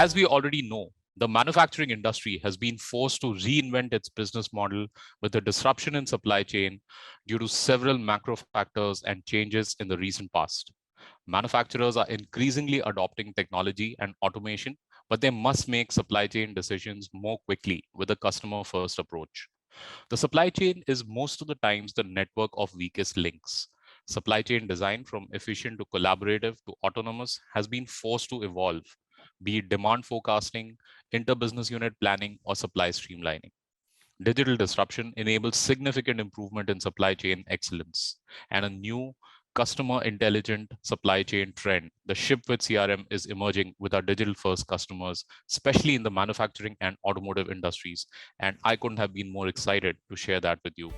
As we already know, the manufacturing industry has been forced to reinvent its business model with a disruption in supply chain due to several macro factors and changes in the recent past. Manufacturers are increasingly adopting technology and automation, but they must make supply chain decisions more quickly with a customer first approach. The supply chain is most of the times the network of weakest links. Supply chain design, from efficient to collaborative to autonomous, has been forced to evolve, be it demand forecasting, inter-business unit planning, or supply streamlining. Digital disruption enables significant improvement in supply chain excellence, and a new customer intelligent supply chain trend, the ship with CRM, is emerging with our digital first customers, especially in the manufacturing and automotive industries. And I couldn't have been more excited to share that with you.